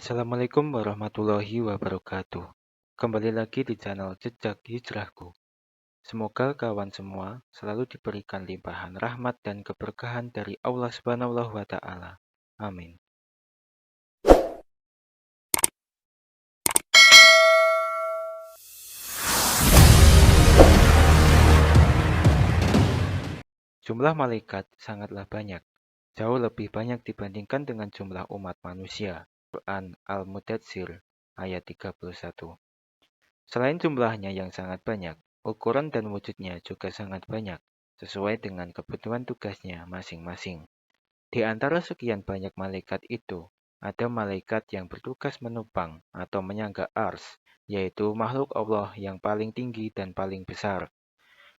Assalamualaikum warahmatullahi wabarakatuh. Kembali lagi di channel Jejak Hijrahku. Semoga kawan semua selalu diberikan limpahan rahmat dan keberkahan dari Allah Subhanahu wa Ta'ala. Amin. Jumlah malaikat sangatlah banyak, jauh lebih banyak dibandingkan dengan jumlah umat manusia. Quran Al-Mudatsir ayat 31. Selain jumlahnya yang sangat banyak, ukuran dan wujudnya juga sangat banyak, sesuai dengan kebutuhan tugasnya masing-masing. Di antara sekian banyak malaikat itu, ada malaikat yang bertugas menopang atau menyangga ars, yaitu makhluk Allah yang paling tinggi dan paling besar.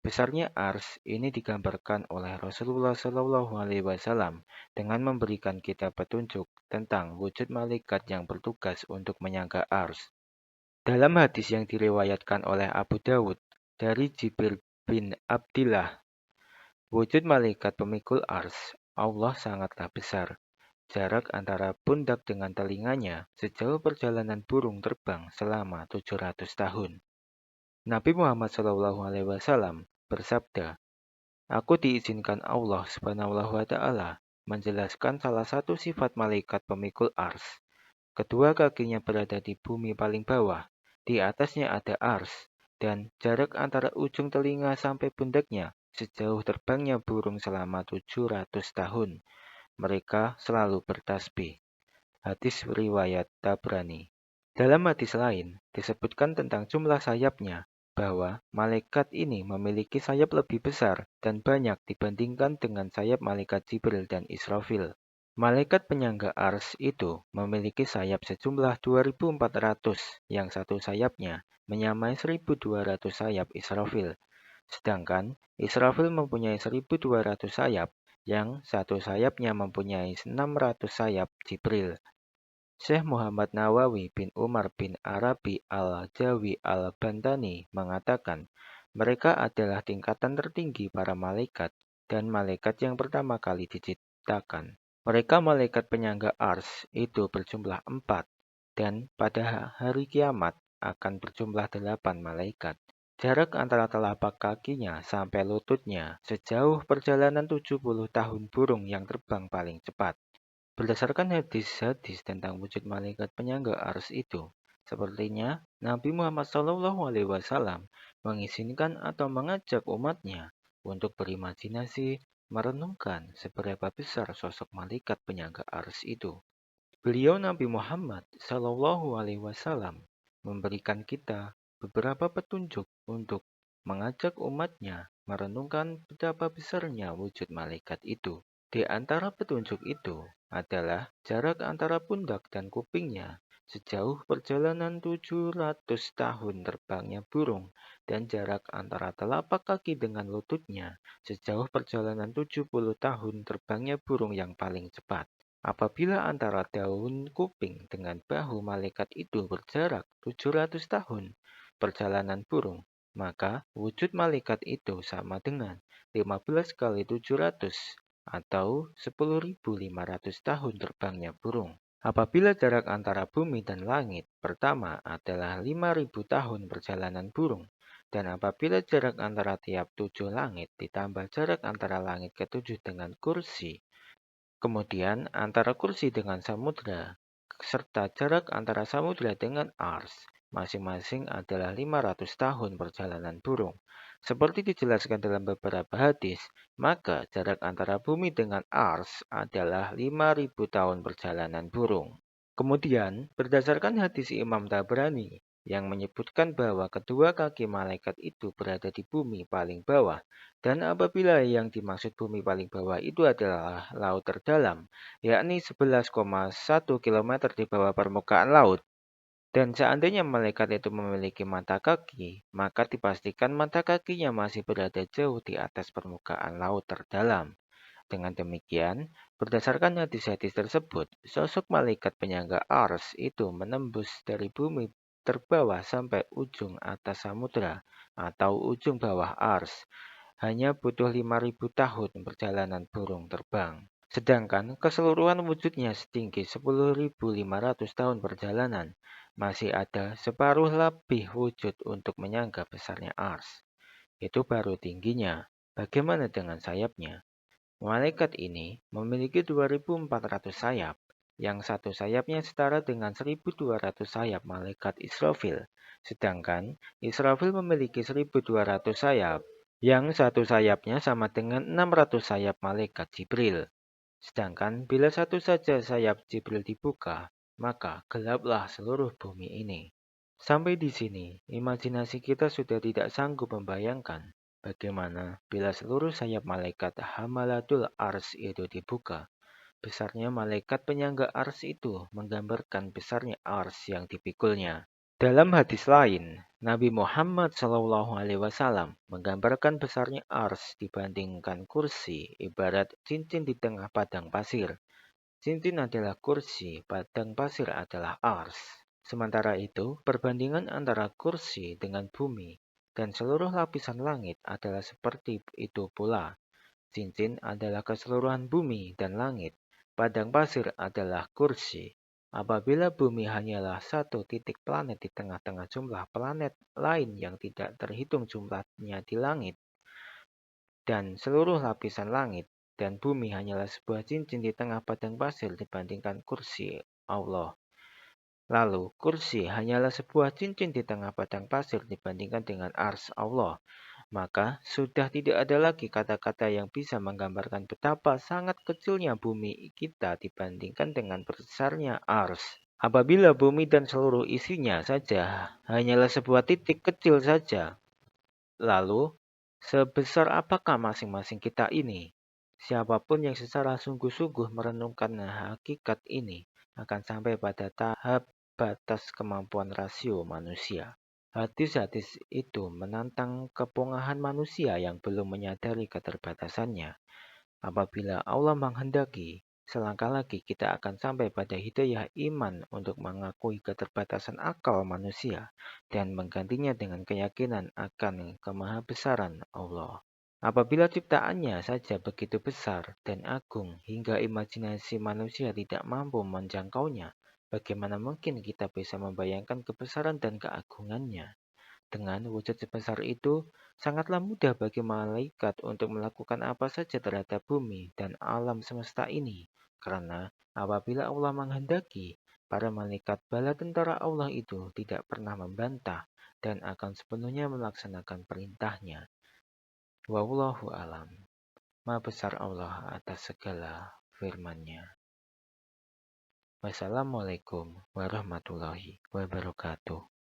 Besarnya ars ini digambarkan oleh Rasulullah Shallallahu Alaihi Wasallam dengan memberikan kita petunjuk tentang wujud malaikat yang bertugas untuk menyangga ars. Dalam hadis yang diriwayatkan oleh Abu Dawud dari Jibril bin Abdillah, wujud malaikat pemikul ars, Allah sangatlah besar. Jarak antara pundak dengan telinganya sejauh perjalanan burung terbang selama 700 tahun. Nabi Muhammad SAW bersabda, "Aku diizinkan Allah Subhanahu wa Ta'ala menjelaskan salah satu sifat malaikat pemikul ars. Kedua kakinya berada di bumi paling bawah, di atasnya ada ars, dan jarak antara ujung telinga sampai pundaknya sejauh terbangnya burung selama 700 tahun. Mereka selalu bertasbih." Hadis riwayat Tabrani. Dalam hadis lain, disebutkan tentang jumlah sayapnya, bahwa malaikat ini memiliki sayap lebih besar dan banyak dibandingkan dengan sayap malaikat Jibril dan Israfil. Malaikat penyangga ars itu memiliki sayap sejumlah 2.400, yang satu sayapnya menyamai 1.200 sayap Israfil. Sedangkan Israfil mempunyai 1.200 sayap, yang satu sayapnya mempunyai 600 sayap Jibril. Syekh Muhammad Nawawi bin Umar bin Arabi al-Jawi al-Bantani mengatakan, mereka adalah tingkatan tertinggi para malaikat dan malaikat yang pertama kali diciptakan. Mereka malaikat penyangga ars itu berjumlah 4, dan pada hari kiamat akan berjumlah 8 malaikat. Jarak antara telapak kakinya sampai lututnya sejauh perjalanan 70 tahun burung yang terbang paling cepat. Berdasarkan hadis-hadis tentang wujud malaikat penyangga ars itu, sepertinya Nabi Muhammad SAW mengizinkan atau mengajak umatnya untuk berimajinasi merenungkan seberapa besar sosok malaikat penyangga ars itu. Beliau Nabi Muhammad SAW memberikan kita beberapa petunjuk untuk mengajak umatnya merenungkan betapa besarnya wujud malaikat itu. Di antara petunjuk itu adalah jarak antara pundak dan kupingnya sejauh perjalanan 700 tahun terbangnya burung, dan jarak antara telapak kaki dengan lututnya sejauh perjalanan 70 tahun terbangnya burung yang paling cepat. Apabila antara daun kuping dengan bahu malaikat itu berjarak 700 tahun perjalanan burung, maka wujud malaikat itu sama dengan 15 kali 700 atau 10.500 tahun terbangnya burung. Apabila jarak antara bumi dan langit pertama adalah 5.000 tahun perjalanan burung, dan apabila jarak antara tiap 7 langit ditambah jarak antara langit ke-7 dengan kursi, kemudian antara kursi dengan samudra, serta jarak antara samudra dengan ars, masing-masing adalah 500 tahun perjalanan burung. Seperti dijelaskan dalam beberapa hadis, maka jarak antara bumi dengan ars adalah 5.000 tahun perjalanan burung. Kemudian, berdasarkan hadis Imam Tabrani yang menyebutkan bahwa kedua kaki malaikat itu berada di bumi paling bawah, dan apabila yang dimaksud bumi paling bawah itu adalah laut terdalam, yakni 11,1 km di bawah permukaan laut, dan seandainya malaikat itu memiliki mata kaki, maka dipastikan mata kakinya masih berada jauh di atas permukaan laut terdalam. Dengan demikian, berdasarkan hadis-hadis tersebut, sosok malaikat penyangga ars itu menembus dari bumi terbawah sampai ujung atas samudra atau ujung bawah ars. Hanya butuh 5.000 tahun perjalanan burung terbang. Sedangkan keseluruhan wujudnya setinggi 10.500 tahun perjalanan, masih ada separuh lebih wujud untuk menyangga besarnya ars. Itu baru tingginya. Bagaimana dengan sayapnya? Malaikat ini memiliki 2.400 sayap, yang satu sayapnya setara dengan 1.200 sayap malaikat Israfil. Sedangkan Israfil memiliki 1.200 sayap, yang satu sayapnya sama dengan 600 sayap malaikat Jibril. Sedangkan bila satu saja sayap Jibril dibuka, maka gelaplah seluruh bumi ini. Sampai di sini, imajinasi kita sudah tidak sanggup membayangkan bagaimana bila seluruh sayap malaikat Hamalatul Ars itu dibuka. Besarnya malaikat penyangga ars itu menggambarkan besarnya ars yang dipikulnya. Dalam hadis lain, Nabi Muhammad SAW menggambarkan besarnya ars dibandingkan kursi ibarat cincin di tengah padang pasir. Cincin adalah kursi, padang pasir adalah ars. Sementara itu, perbandingan antara kursi dengan bumi dan seluruh lapisan langit adalah seperti itu pula. Cincin adalah keseluruhan bumi dan langit. Padang pasir adalah kursi. Apabila bumi hanyalah satu titik planet di tengah-tengah jumlah planet lain yang tidak terhitung jumlahnya di langit, dan seluruh lapisan langit dan bumi hanyalah sebuah cincin di tengah padang pasir dibandingkan kursi Allah. Lalu, kursi hanyalah sebuah cincin di tengah padang pasir dibandingkan dengan ars Allah. Maka sudah tidak ada lagi kata-kata yang bisa menggambarkan betapa sangat kecilnya bumi kita dibandingkan dengan besarnya ars. Apabila bumi dan seluruh isinya saja hanyalah sebuah titik kecil saja, lalu sebesar apakah masing-masing kita ini? Siapapun yang secara sungguh-sungguh merenungkan hakikat ini akan sampai pada tahap batas kemampuan rasio manusia. Hadis-hadis itu menantang kepungahan manusia yang belum menyadari keterbatasannya. Apabila Allah menghendaki, selangkah lagi kita akan sampai pada hidayah iman untuk mengakui keterbatasan akal manusia dan menggantinya dengan keyakinan akan kemahabesaran Allah. Apabila ciptaannya saja begitu besar dan agung hingga imajinasi manusia tidak mampu menjangkaunya, bagaimana mungkin kita bisa membayangkan kebesaran dan keagungannya? Dengan wujud sebesar itu, sangatlah mudah bagi malaikat untuk melakukan apa saja terhadap bumi dan alam semesta ini. Karena apabila Allah menghendaki, para malaikat bala tentara Allah itu tidak pernah membantah dan akan sepenuhnya melaksanakan perintahnya. Wallahu alam. Maha besar Allah atas segala firman-Nya. Wassalamualaikum warahmatullahi wabarakatuh.